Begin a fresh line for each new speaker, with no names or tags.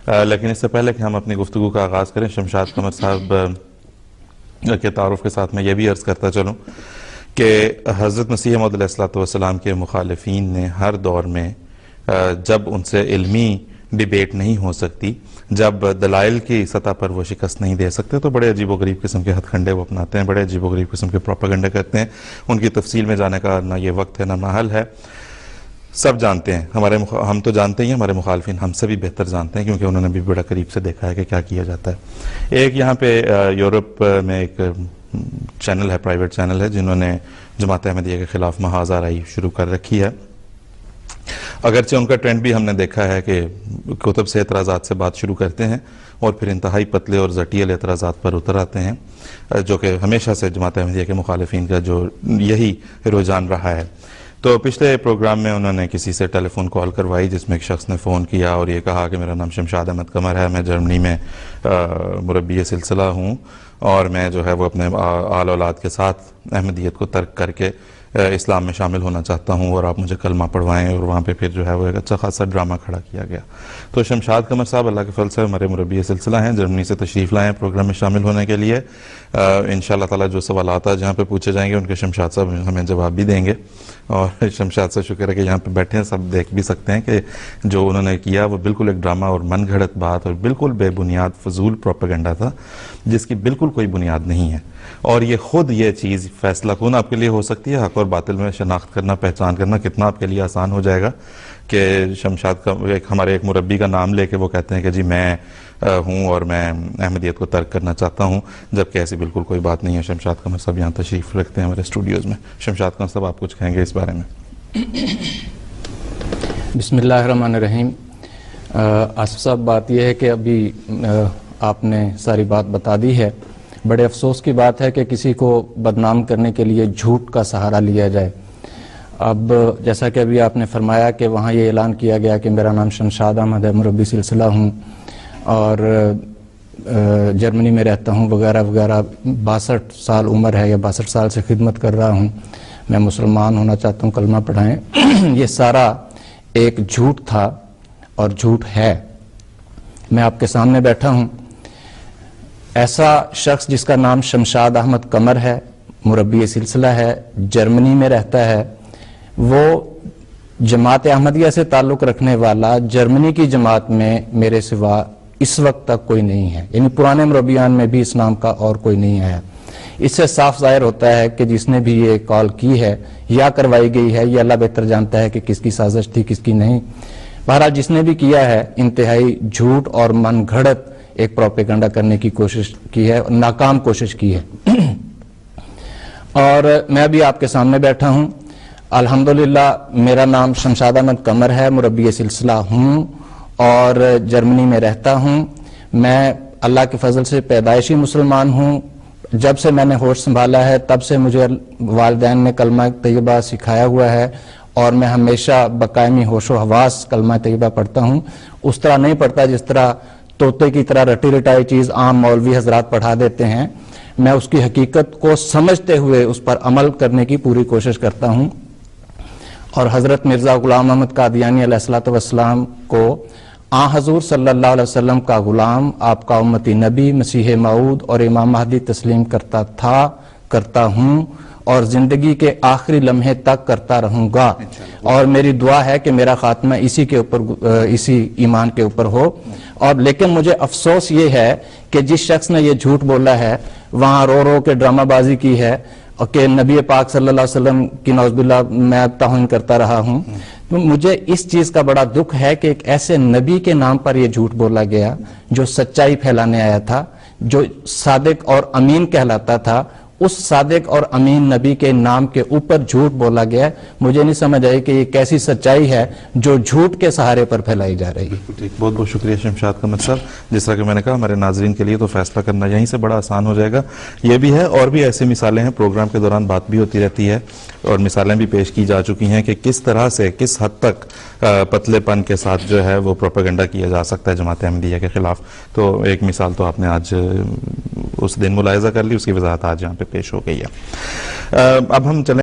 लेकिन इससे पहले कि हम अपनी गुफ्तगू का आगाज़ करें, शमशाद कमर साहब के तारुफ के साथ मैं ये भी अर्ज़ करता चलूँ कि हज़रत मसीह मौऊद अलैहिस्सलाम के मुखालिफीन ने हर दौर में जब उनसे इल्मी डिबेट नहीं हो सकती, जब दलाइल की सतह पर वो शिकस्त नहीं दे सकते, तो बड़े अजीब व गरीब किस्म के हथखंडे वो अपनाते हैं, बड़े अजीब व गरीब किस्म के प्रोपेगेंडा करते हैं। उनकी तफसील में जाने का ना ये वक्त है ना महल है। सब जानते हैं, हम तो जानते ही हैं, हमारे मुखालिफिन हमसे भी बेहतर जानते हैं, क्योंकि उन्होंने भी बड़ा करीब से देखा है कि क्या किया जाता है। एक यहाँ पे यूरोप में एक चैनल है, प्राइवेट चैनल है, जिन्होंने जमात अहमदिया के खिलाफ महाज़ाराई शुरू कर रखी है। अगरचे उनका ट्रेंड भी हमने देखा है कि कुतुब से एतराज़ात से बात शुरू करते हैं और फिर इंतहाई पतले और जटिल एतराज़ात पर उतर आते हैं, जो कि हमेशा से जमात अहमदिया के मुखालिफिन का जो यही रुझान रहा है। तो पिछले प्रोग्राम में उन्होंने किसी से टेलीफोन कॉल करवाई, जिसमें एक शख्स ने फ़ोन किया और ये कहा कि मेरा नाम शमशाद अहमद कमर है, मैं जर्मनी में मुरब्बी सिलसिला हूँ और मैं जो है वो अपने आल औलाद के साथ अहमदियत को तर्क करके इस्लाम में शामिल होना चाहता हूँ और आप मुझे कलमा पढ़वाएं। और वहाँ पे फिर जो है वो एक अच्छा खासा ड्रामा खड़ा किया गया। तो शमशाद कमर साहब अल्लाह के फल से हमारे मुरब्बी सिलसिला हैं, जर्मनी से तशरीफ़ लाए हैं प्रोग्राम में शामिल होने के लिए। इंशाअल्लाह ताला जो सवाल आता है जहाँ पे पूछे जाएंगे उनके शमशाद साहब हमें जवाब भी देंगे। और शमशाद से शुक्र है कि यहाँ पे बैठे हैं, सब देख भी सकते हैं कि जो उन्होंने किया वो बिल्कुल एक ड्रामा और मन घड़त बात और बिल्कुल बेबुनियाद फजूल प्रोपेगेंडा था, जिसकी बिल्कुल कोई बुनियाद नहीं है। और ये खुद ये चीज़ फैसला कौन आपके लिए हो सकती है, हक और बातिल में शनाख्त करना, पहचान करना कितना आपके लिए आसान हो जाएगा कि शमशाद का हमारे एक मुरब्बी का नाम लेके वो कहते हैं कि जी मैं हूँ और मैं अहमदियत को तर्क करना चाहता हूँ, जबकि ऐसी बिल्कुल कोई बात नहीं है। शमशाद कमर साहब यहाँ तशरीफ़ रखते हैं हमारे स्टूडियोज़ में। शमशाद कमर साहब आप कुछ कहेंगे इस बारे में?
बिस्मिल्लाहिर्रहमानिर्रहीम। आसिफ साहब, बात यह है कि अभी आपने सारी बात बता दी है। बड़े अफसोस की बात है कि किसी को बदनाम करने के लिए झूठ का सहारा लिया जाए। अब जैसा कि अभी आपने फरमाया कि वहाँ ये ऐलान किया गया कि मेरा नाम शमशाद अहमद है, मुरब्बी सिलसिला हूँ और जर्मनी में रहता हूँ वगैरह वगैरह, 62 साल उम्र है या 62 साल से खिदमत कर रहा हूँ, मैं मुसलमान होना चाहता हूँ, कलमा पढ़ाएं। ये सारा एक झूठ था और झूठ है। मैं आपके सामने बैठा हूँ, ऐसा शख्स जिसका नाम शमशाद अहमद कमर है, मुरब्बी सिलसिला है, जर्मनी में रहता है, वो जमात अहमदिया से ताल्लुक़ रखने वाला जर्मनी की जमात में मेरे सिवा इस वक्त तक कोई नहीं है, यानी पुराने मुरब्बियान में भी इस नाम का और कोई नहीं आया। इससे साफ जाहिर होता है कि जिसने भी ये कॉल की है या करवाई गई है, ये अल्लाह बेहतर जानता है कि किसकी साजिश थी किसकी नहीं। बहरहाल जिसने भी किया है इंतहाई झूठ और मन घड़त एक प्रोपेगेंडा करने की कोशिश की है, नाकाम कोशिश की है। और मैं भी आपके सामने बैठा हूँ। अल्हम्दुलिल्लाह मेरा नाम शमशाद अहमद कमर है, मुरब्बी सिलसिला हूँ और जर्मनी में रहता हूँ। मैं अल्लाह के फजल से पैदाइशी मुसलमान हूँ। जब से मैंने होश संभाला है तब से मुझे वालिदैन ने कलमा तैयबा सिखाया हुआ है और मैं हमेशा बकायमी होशो हवास कलमा तैयबा पढ़ता हूँ। उस तरह नहीं पढ़ता जिस तरह तोते की तरह रटी रटाई चीज़ आम मौलवी हजरात पढ़ा देते हैं। मैं उसकी हकीकत को समझते हुए उस पर अमल करने की पूरी कोशिश करता हूँ। और हज़रत मिर्ज़ा ग़ुलाम अहमद कादियानी अलैहिस्सलाम को आ हज़ूर सल्लल्लाहु अलैहि वसल्लम का ग़ुलाम, आपका उम्मती नबी, मसीह मऊद और इमाम महदी तस्लीम करता था, करता हूँ और ज़िंदगी के आखिरी लम्हे तक करता रहूँगा। और मेरी दुआ है कि मेरा खात्मा इसी के ऊपर, इसी ईमान के ऊपर हो। और लेकिन मुझे अफसोस ये है कि जिस शख्स ने ये झूठ बोला है, वहाँ रो रो के ड्रामाबाजी की है और कि नबी पाक सल्लल्लाहु अलैहि वसल्लम की नौज़ुबिल्लाह मैं तौहीन करता रहा हूँ, तो मुझे इस चीज़ का बड़ा दुख है कि एक ऐसे नबी के नाम पर यह झूठ बोला गया जो सच्चाई फैलाने आया था, जो सादिक और अमीन कहलाता था। उस सादिक और अमीन नबी के नाम के ऊपर झूठ बोला गया। मुझे नहीं समझ आई कि ये कैसी सच्चाई है जो झूठ के सहारे पर फैलाई जा रही है।
बहुत बहुत शुक्रिया शमशाद कमर साहब। जिस तरह कि मैंने कहा, हमारे नाजरीन के लिए तो फैसला करना यहीं से बड़ा आसान हो जाएगा। ये भी है और भी ऐसी मिसालें हैं, प्रोग्राम के दौरान बात भी होती रहती है और मिसालें भी पेश की जा चुकी हैं कि किस तरह से, किस हद तक पतलेपन के साथ जो है वो प्रोपेगेंडा किया जा सकता है जमात अहमदिया के खिलाफ। तो एक मिसाल तो आपने आज उस दिन मुलाहिजा कर ली, उसकी वजाहत आज यहाँ पे पेश हो गई है। अब हम चलें